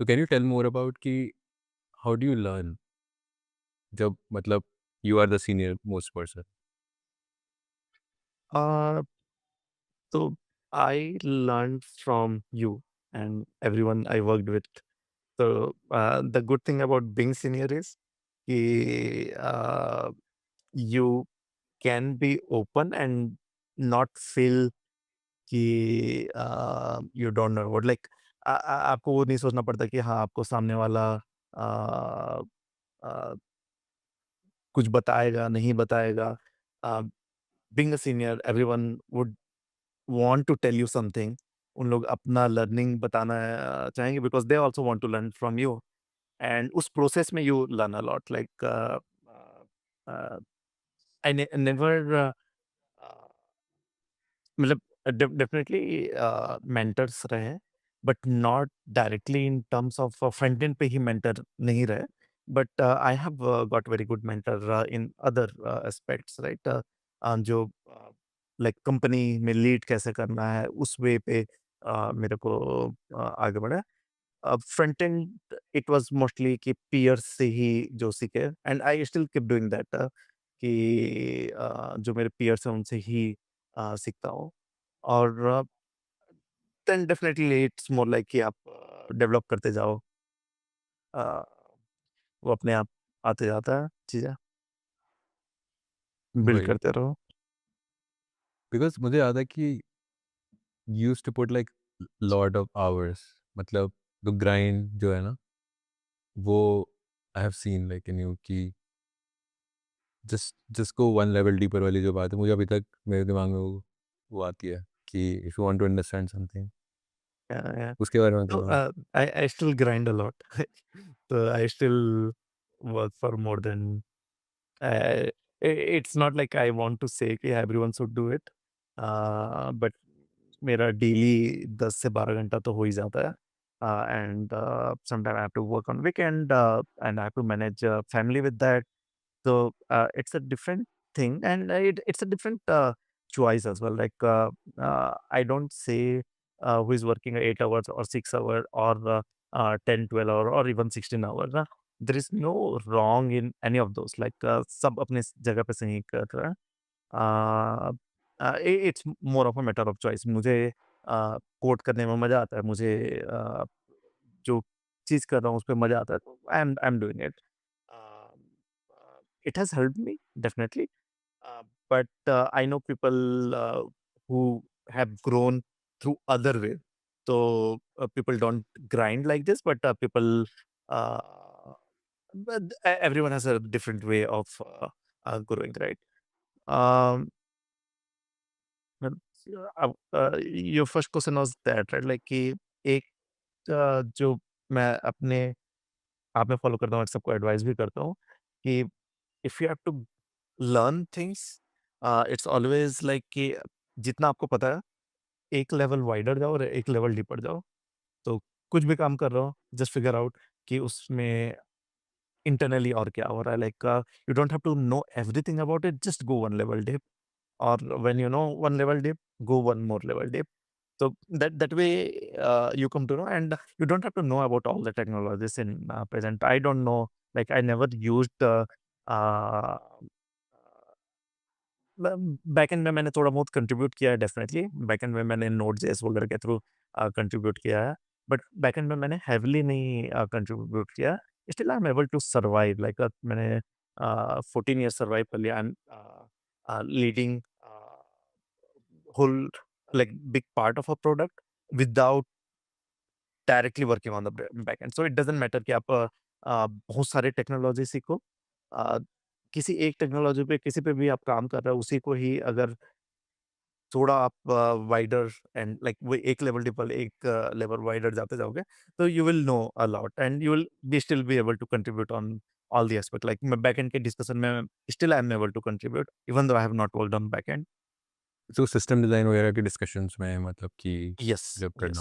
तो can you tell more about कि how do you learn जब मतलब you are the senior most person? Uh, so I learned from you and everyone I worked with. So the good thing about being senior is कि, you can be open and not feel कि you don't know what like आपको वो नहीं सोचना पड़ता कि हाँ आपको सामने वाला अ, अ, कुछ बताएगा नहीं बताएगा. Being a senior, everyone would want to tell you something. उन लोग अपना लर्निंग बताना चाहेंगे because they also want to learn from you and उस प्रोसेस में you learn a lot like I never मतलब डेफिनेटली मेंटर्स रहे but not directly in terms of front end पे ही मेंटर नहीं रहे but I have got very good mentor in other aspects right जो like company में lead कैसे करना है उस वे पे मेरे को आगे बढ़ा. Front end it was mostly कि पीयर्स से ही जो सीखे and I still keep doing that कि जो मेरे पीयर्स हैं उनसे ही सीखता हूँ और then definitely it's more like कि आप डेवलप करते जाओ. अ, वो अपने आप आते जाता है चीज़ें, बिल्ड वही, करते रहो. बिकॉज़ मुझे याद है कि you used to put like lot of hours, मतलब द ग्राइंड जो है ना, वो I have seen like in you कि just just go one level deeper वाली जो बात है, मुझे अभी तक मेरे दिमाग में वो आती है कि if you want to understand something, या उसके बारे में So, थोड़ा। I still grind a lot. So I still work for more than it's not like I want to say कि everyone should do it. But मेरा daily 10 से 12 घंटा तो हो ही जाता है. And sometimes I have to work on weekend and I have to manage family with that. So it's a different thing, and it's a different choice as well. Like I don't say who is working 8 hours or 6 hours or 10, 12 hour or even 16 hours. There is no wrong in any of those. Like सब अपने जगह पे सही कर रहा है. Uh, it's more of a matter of choice. मुझे code करने में मजा आता है. मुझे जो चीज़ कर रहा हूँ उस पे मजा आता है. तो I am doing it. It has helped me definitely, but I know people who have grown through other way. So people don't grind like this, but people, but everyone has a different way of growing, right? Um, but, your first question was that, right? Like कि एक जो मैं अपने आप में follow करता हूँ और सबको एडवाइस भी करता हूँ कि if you have to learn things it's always like कि जितना आपको पता है एक लेवल वाइडर जाओ और एक लेवल डीपर जाओ. तो कुछ भी काम कर रहा हो जस्ट फिगर आउट कि उसमें इंटरनली और क्या हो रहा है. Like you don't have to know everything about it, just go one level deep और when you know one level deep go one more level deep. So that way you come to know, and you don't have to know about all the technologies in present. I don't know, like I never used uh, backend में मैंने थोड़ा बहुत contribute किया है definitely. Backend में मैंने नोड.जेएस वगैरह के थ्रू कंट्रीब्यूट किया है. बट बैकएंड में मैंने हेवीली नहीं कंट्रीब्यूट किया. Still I am able to survive like मैंने 14 ईयर्स सर्वाइव कर लिया. I am leading whole like big part of a product without directly working on the backend. So it doesn't matter कि आप बहुत सारे technology सीखो. अ, किसी एक टेक्नोलॉजी पे किसी पे भी आप काम कर रहे हो उसी को ही अगर थोड़ा आप वाइडर एंड लाइक वो एक लेवल डिपल एक लेवल वाइडर जाते जाओगे तो you will know a lot and you will be still be able to contribute on all the aspect. Like मैं बैकएंड के डिस्कशन में still I am able to contribute even though I have not worked on backend. तो system design वगैरह के discussions में मतलब कि yes, जब करना यस.